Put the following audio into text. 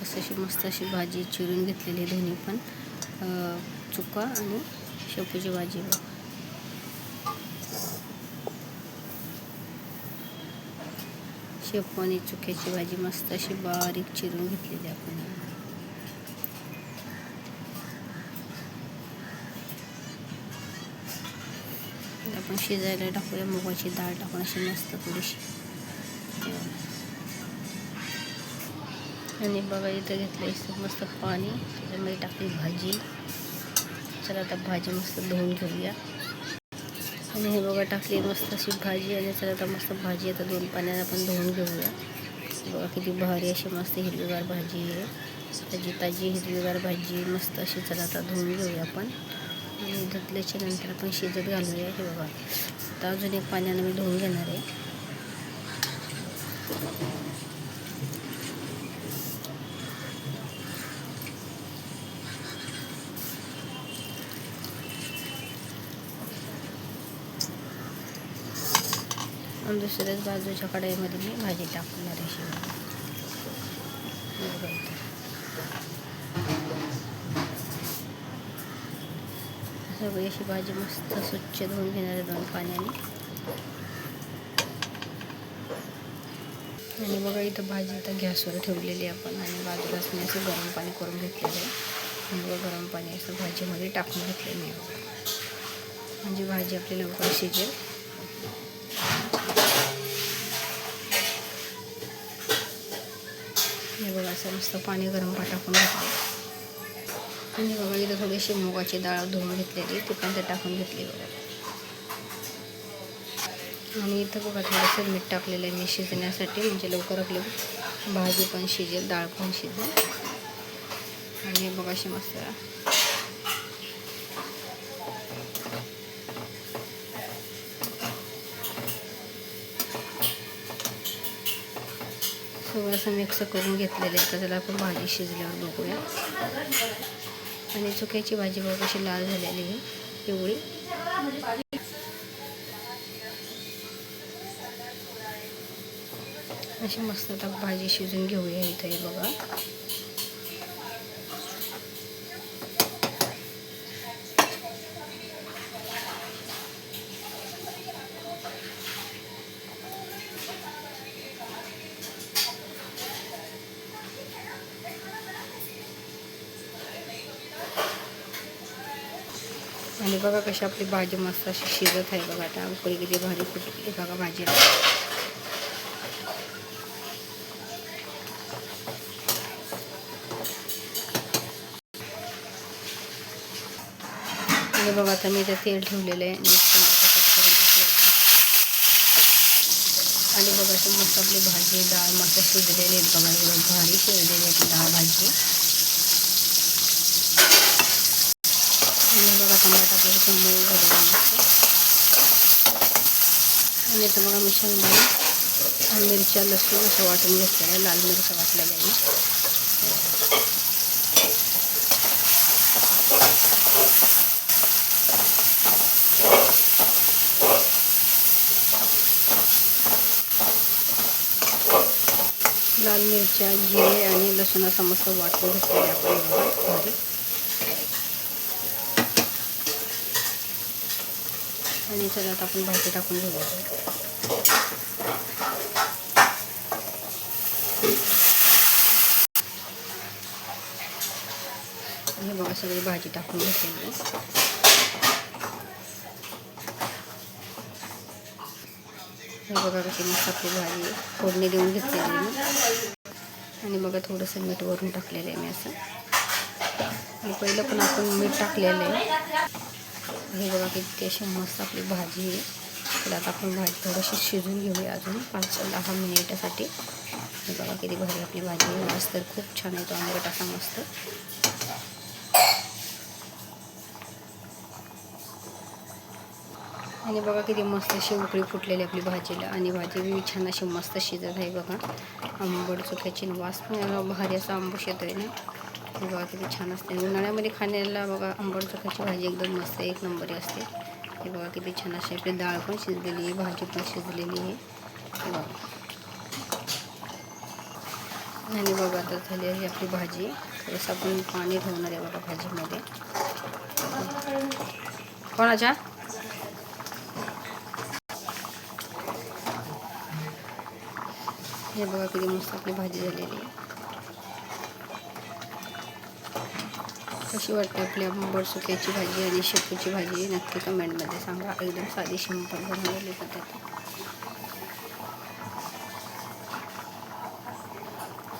कसं अशी मस्त अशी भाजी चिरून घेतलेली दोन्ही पण चुका आणि शेपूची भाजी बघा. शेपू आणि चुक्याची भाजी मस्त अशी बारीक चिरून घेतलेली आपण. आपण शिजायला टाकूया मुगाची डाळ टाकून अशी मस्त थोडीशी. आणि बघा इथं घेतलं मस्त पाणी, त्याच्यामध्ये टाकली भाजी. चला आता भाजी मस्त धुवून घेऊया. आणि हे बघा टाकली मस्त अशी भाजी. आणि चला आता मस्त भाजी आता 2 पाण्याने आपण धुवून घेऊया. बघा किती भारी अशी मस्त हिरवीगार भाजी आहे. ताजी हिरवीगार भाजी मस्त अशी. चला आता धुवून घेऊया आपण. आणि धुतल्याच्या नंतर आपण शिजत घालूया. हे बघा आता अजून एक पाण्याने मी धुवून घेणार आहे. आणि दुसऱ्याच बाजूच्या कढईमध्ये मी भाजी टाकणार आहे. सगळी अशी भाजी मस्त स्वच्छ धुवून घेणार आहे 2 पाण्याने. आणि बघा इथं भाजी आता गॅसवर ठेवलेली आपण. आणि बाजूलाच मी असं गरम पाणी करून घेतलेलं आहे. आणि बघा गरम पाणी असं भाजीमध्ये टाकून घेतलं मी. म्हणजे भाजी आपली लवकर शिजेल. हे बघा असं मस्त पाणी गरम टाकून घेतलं. आणि बघा इथं थोडीशी मुगाची डाळ धुवून घेतलेली, ती पण ते टाकून घेतली बघा. आणि इथं बघा थोडंसं मीठ टाकलेलं आहे मी शिजण्यासाठी, म्हणजे लवकर आपली भाजी पण शिजेल, डाळ पण शिजेल. आणि बघा अशी मस्त सगळं असं मिक्स करून घेतलेलं आहे. तर त्याला आपण भाजी शिजल्यावर बघूया. आणि चुक्याची भाजी बघा अशी लाल झालेली आहे पिवळी. अशी मस्त आता भाजी शिजून घेऊया. इथे बघा आणि बघा कशी आपली भाजी मस्त अशी शिजत आहे बघा. आता उकळी किती भारी फुटली बघा भाजीला. आणि बघा आता मी इथे तेल ठेवलेलं आहे. आणि बघा अशी मस्त आपली भाजी डाळ मस्त शिजलेली आहे बघा. एकदम भारी शिजलेली आहे डाळ भाजी. आणि बघा टमाटा आपल्याला मऊ झालेला मस्त. आणि इथं बघा मी शेंगदाणे मिरच्या लसूण असं वाटून घेतलेलं आहे. लाल मिरच्या वाटलेल्या आहे. लाल मिरच्या जिरे आणि लसूण असं मस्त वाटून घेतलेलं आहे आपण बघा भारी. आणि चला आता आपण भाजी टाकून घेऊया. हे बघा सगळी भाजी टाकून घेतलेली आहे. हे बघा कशी मस्त आपली भाजी फोडणी देऊन घेतलेली आहे. आणि बघा थोडंसं मीठ वरून टाकलेलं आहे मी असं. आणि पहिलं पण आपण मीठ टाकलेलं आहे. हे बघा किती अशी मस्त आपली भाजी आहे. तर आता आपण भाजी थोडीशी शिजून घेऊया अजून 5-10 मिनिटासाठी. हे बघा किती भारी आपली भाजी आहे. मस्त खूप छान आहे तो आंबट असा मस्त. आणि बघा किती मस्त अशी उकळी फुटलेली आपली भाजीला. आणि भाजी बी छान अशी मस्त शिजत आहे बघा. आंबट चुक्याची वास पण भारी असा आंबूस येतो आहे ना. हे बघा किती छान असते. उन्हाळ्यामध्ये खाण्याला बघा आंबट चुक्याची भाजी एकदम मस्त एक नंबरी असते. हे बघा किती छान अशी आपली डाळ पण शिजलेली आहे, भाजी पण शिजलेली आहे. हे बघा आणि बघा आता झाली आहे आपली भाजी. थोडंसं आपण पाणी ठेवणार आहे बघा भाजीमध्ये. कोणाच्या हे बघा किती मस्त आपली भाजी झालेली आहे. कशी वाटते आपली बडसुक्याची भाजी आणि शेपूची भाजी नक्की कमेंटमध्ये सांगा. एकदम साधी सिंपल बनवलेली पद्धत.